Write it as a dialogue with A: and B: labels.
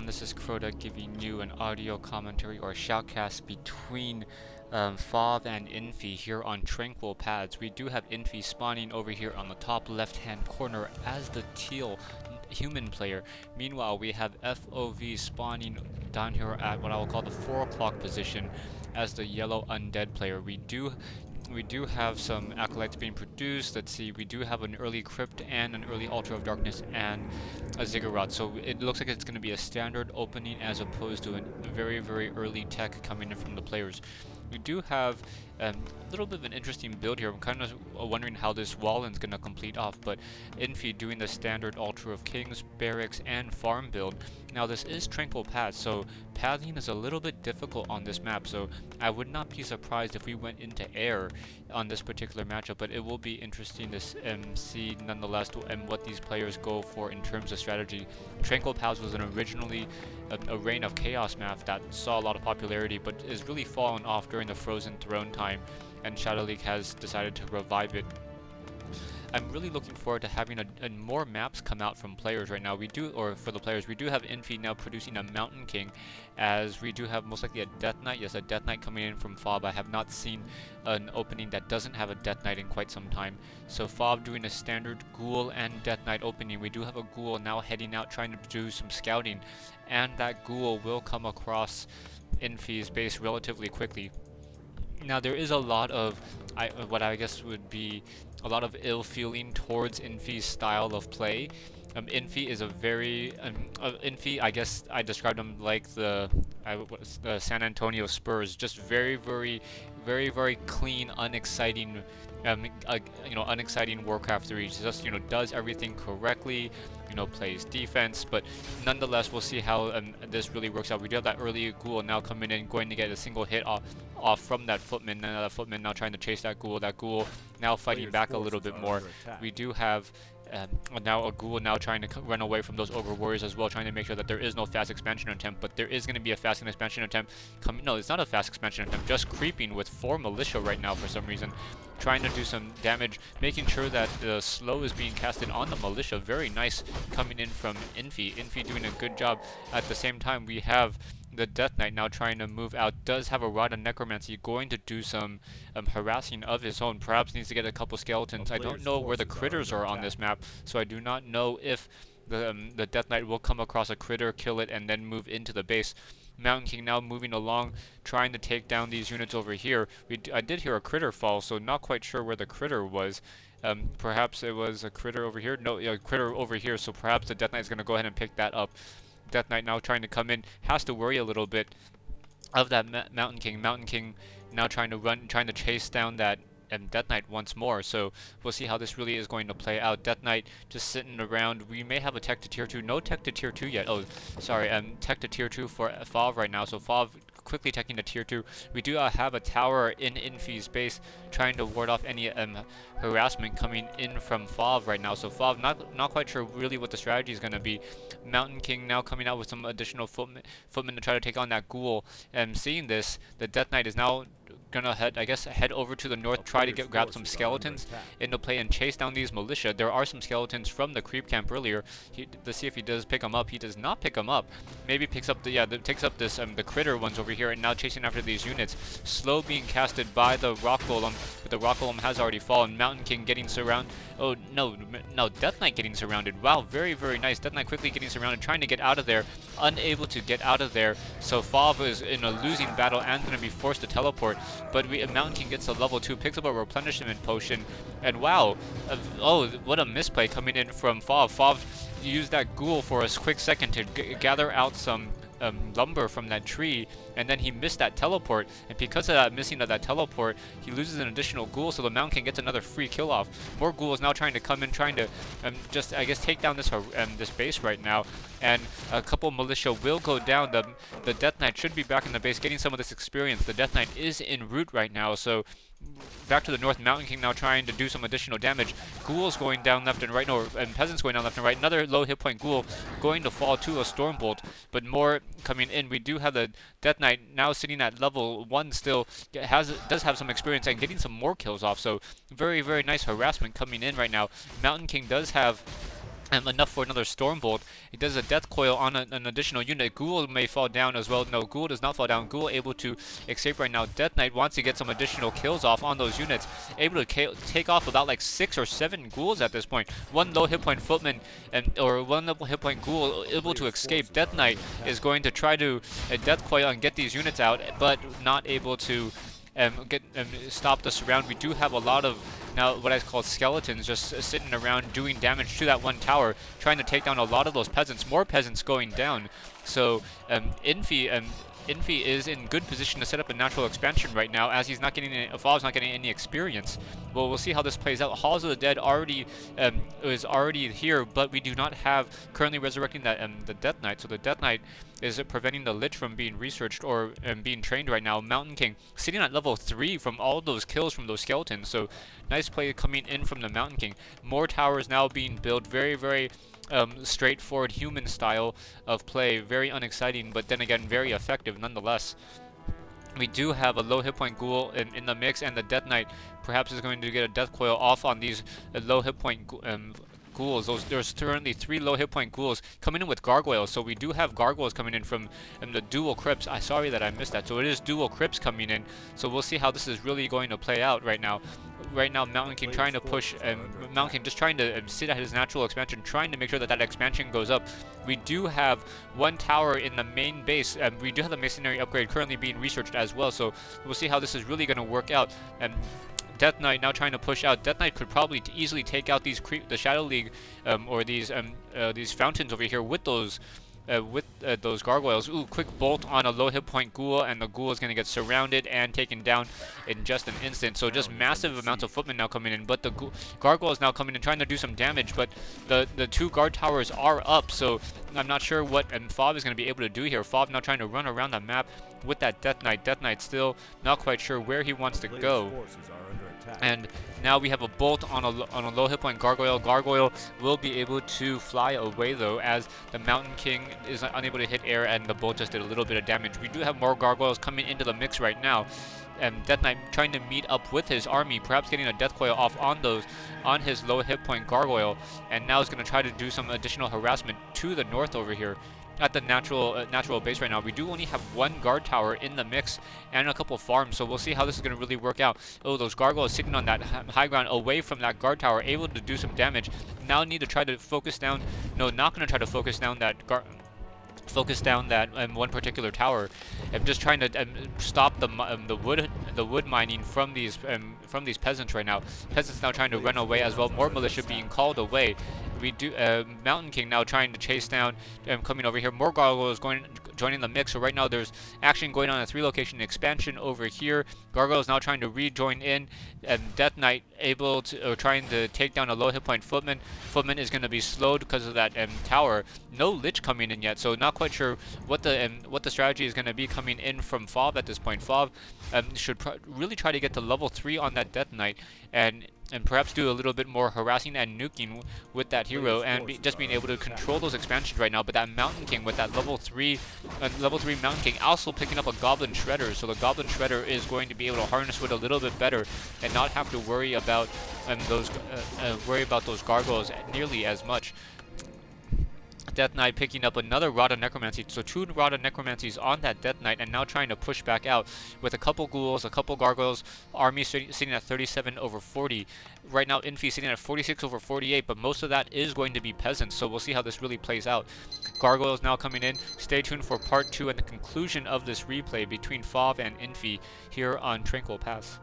A: This is Crota giving you an audio commentary or shoutcast between Fov and Infi here on Tranquil pads. We do have Infi spawning over here on the top left hand corner as the teal human player. Meanwhile, we have FOV spawning down here at what I will call the 4 o'clock position as the yellow undead player. We do have some acolytes being produced. Let's see, we do have an early crypt and an early altar of darkness and a ziggurat. So it looks like it's going to be a standard opening as opposed to a very, very early tech coming in from the players. We do have a little bit of an interesting build here. I'm kind of wondering how this Wallen's going to complete off, but Infi doing the standard Altar of Kings, Barracks, and Farm build. Now this is Tranquil Path, so pathing is a little bit difficult on this map, so I would not be surprised if we went into air on this particular matchup, but it will be interesting to see nonetheless what these players go for in terms of strategy. Tranquil Paths was originally a Reign of Chaos map that saw a lot of popularity, but is really fallen off during the Frozen Throne time, and Shadow League has decided to revive it. I'm really looking forward to having more maps come out from players right now. For the players, we do have Infi now producing a Mountain King, as we do have most likely a Death Knight. Yes, a Death Knight coming in from Fob. I have not seen an opening that doesn't have a Death Knight in quite some time. So Fob doing a standard Ghoul and Death Knight opening. We do have a Ghoul now heading out trying to do some scouting, and that Ghoul will come across Infi's base relatively quickly. Now there is a lot of what I guess would be a lot of ill feeling towards Infi's style of play. Infi is a very Infi. I guess I described him like the San Antonio Spurs, just very, very, very, very clean, unexciting. Unexciting Warcraft 3. Just does everything correctly. Plays defense, but nonetheless, we'll see how this really works out. We do have that early Ghoul now coming in, going to get a single hit off from that Footman, and that Footman now trying to chase that Ghoul. That Ghoul now fighting back a little bit more. We do have now a Ghoul now trying to run away from those Ogre Warriors as well, trying to make sure that there is no fast expansion attempt, but there is going to be a fast expansion attempt coming. No, it's not a fast expansion attempt, just creeping with 4 militia right now for some reason, trying to do some damage, making sure that the slow is being casted on the militia. Very nice coming in from Infi. Infi doing a good job. At the same time, we have the Death Knight now trying to move out, does have a Rod of Necromancy, going to do some harassing of his own. Perhaps needs to get a couple skeletons. I don't know where the critters are on this map, so I do not know if the Death Knight will come across a critter, kill it, and then move into the base. Mountain King now moving along, trying to take down these units over here. I did hear a critter fall, so not quite sure where the critter was. Perhaps it was a critter over here. No, a critter over here, so perhaps the Death Knight is going to go ahead and pick that up. Death Knight now trying to come in, has to worry a little bit of that Mountain King. Mountain King now trying to chase down that Death Knight once more. So we'll see how this really is going to play out. Death Knight just sitting around. We may have a tech to tier 2. No tech to tier 2 yet. Oh, sorry. Tech to tier 2 for Fav right now. So Fav quickly teching to tier 2. We do have a tower in Infi's base trying to ward off any harassment coming in from Fav right now. So Fav not quite sure really what the strategy is going to be. Mountain King now coming out with some additional footmen to try to take on that Ghoul. And seeing this, the Death Knight is now gonna head over to the north, try to grab some skeletons into play and chase down these militia. There are some skeletons from the creep camp earlier. Let's see if he does pick them up. He does not pick them up. Maybe picks up takes up this the critter ones over here, and now chasing after these units. Slow being casted by the rock golem, but the rock golem has already fallen. Mountain King getting surrounded. Oh no, Death Knight getting surrounded. Wow, very, very nice. Death Knight quickly getting surrounded, trying to get out of there, unable to get out of there. So Fav is in a losing battle and going to be forced to teleport. But Mountain King gets a level 2, picks up a replenishment potion, and wow, oh, what a misplay coming in from Fav. Fav used that Ghoul for a quick second to gather out some lumber from that tree, and then he missed that teleport, and because of that missing of that teleport, he loses an additional Ghoul, so the Mountain King gets another free kill off. More Ghouls now trying to come in, trying to just, I guess, take down this base right now, and a couple militia will go down. The Death Knight should be back in the base, getting some of this experience. The Death Knight is en route right now, so back to the north. Mountain King now trying to do some additional damage. Ghouls going down left and right, and Peasants going down left and right. Another low hit point Ghoul going to fall to a Stormbolt, but more coming in. We do have the Death Knight now sitting at level 1 still, does have some experience and getting some more kills off, so very, very nice harassment coming in right now. Mountain King does have enough for another Storm Bolt. He does a Death Coil on an additional unit. Ghoul may fall down as well. No, Ghoul does not fall down. Ghoul able to escape right now. Death Knight wants to get some additional kills off on those units. Able to take off about like 6 or 7 Ghouls at this point. One low hit point Footman or one level hit point Ghoul able to escape. Death Knight is going to try to Death Coil and get these units out, but not able to stop the surround. We do have a lot of now what I call skeletons just sitting around doing damage to that one tower, trying to take down a lot of those peasants. More peasants going down. So Infi is in good position to set up a natural expansion right now, as he's not getting Fav's not getting any experience. Well, we'll see how this plays out. Halls of the Dead is already here, but we do not have currently resurrecting that the Death Knight. So the Death Knight is preventing the Lich from being researched or being trained right now. Mountain King sitting at level 3 from all those kills from those skeletons. So nice play coming in from the Mountain King. More towers now being built. Very, very straightforward human style of play. Very unexciting, but then again very effective nonetheless. We do have a low hit point Ghoul in the mix, and the Death Knight perhaps is going to get a Death Coil off on these low hit point Ghouls. There's currently 3 low hit point Ghouls coming in with Gargoyles, so we do have Gargoyles coming in from the dual Crypts. Sorry that I missed that. So it is dual Crypts coming in, so we'll see how this is really going to play out right now. Right now, Mountain King trying to push, Mountain King just trying to sit at his natural expansion, trying to make sure that that expansion goes up. We do have one tower in the main base, and we do have the Masonry upgrade currently being researched as well, so we'll see how this is really going to work out. And Death Knight now trying to push out. Death Knight could probably easily take out these the Shadow League or these fountains over here with those gargoyles. Ooh, quick bolt on a low hit point Ghoul, and the Ghoul is going to get surrounded and taken down in just an instant. So just massive amounts of footmen now coming in, but the gargoyle is now coming in trying to do some damage, but the 2 guard towers are up, so I'm not sure what Fav is going to be able to do here. Fav now trying to run around the map with that Death Knight. Death Knight still not quite sure where he wants to go. And now we have a bolt on a low hit point Gargoyle. Gargoyle will be able to fly away though, as the Mountain King is unable to hit air, and the bolt just did a little bit of damage. We do have more Gargoyles coming into the mix right now. Death Knight trying to meet up with his army, perhaps getting a Death Coil off on his low hit point Gargoyle, and now is going to try to do some additional harassment to the north over here at the natural base right now. We do only have 1 guard tower in the mix and a couple farms, so we'll see how this is going to really work out. Oh, those gargoyles sitting on that high ground away from that guard tower, able to do some damage. Now need to try to focus down. No, not going to try to focus down that one particular tower. I'm just trying to stop the wood mining from these peasants right now. Peasants now trying to run away as well. More militia being called away. We do Mountain King now trying to chase down coming over here. More gargoyles joining the mix. So right now there's action going on a 3-location expansion over here. Gargoyles now trying to rejoin in, and Death Knight able to trying to take down a low hit point Footman. Footman is going to be slowed because of that tower. No Lich coming in yet, so not quite sure what the strategy is going to be coming in from Fav at this point. Fav should really try to get to level 3 on that Death Knight, and perhaps do a little bit more harassing and nuking with that hero, and just being able to control those expansions right now. But that Mountain King with that level 3 Mountain King also picking up a Goblin Shredder, so the Goblin Shredder is going to be able to harness wood a little bit better and not have to worry about those gargoyles nearly as much. Death Knight picking up another Rod of Necromancy. So 2 Rod of Necromancies on that Death Knight, and now trying to push back out with a couple Ghouls, a couple Gargoyles. Army sitting at 37 over 40. Right now Infi sitting at 46 over 48, but most of that is going to be peasants, so we'll see how this really plays out. Gargoyles now coming in. Stay tuned for part 2 and the conclusion of this replay between Fav and Infi here on Tranquil Pass.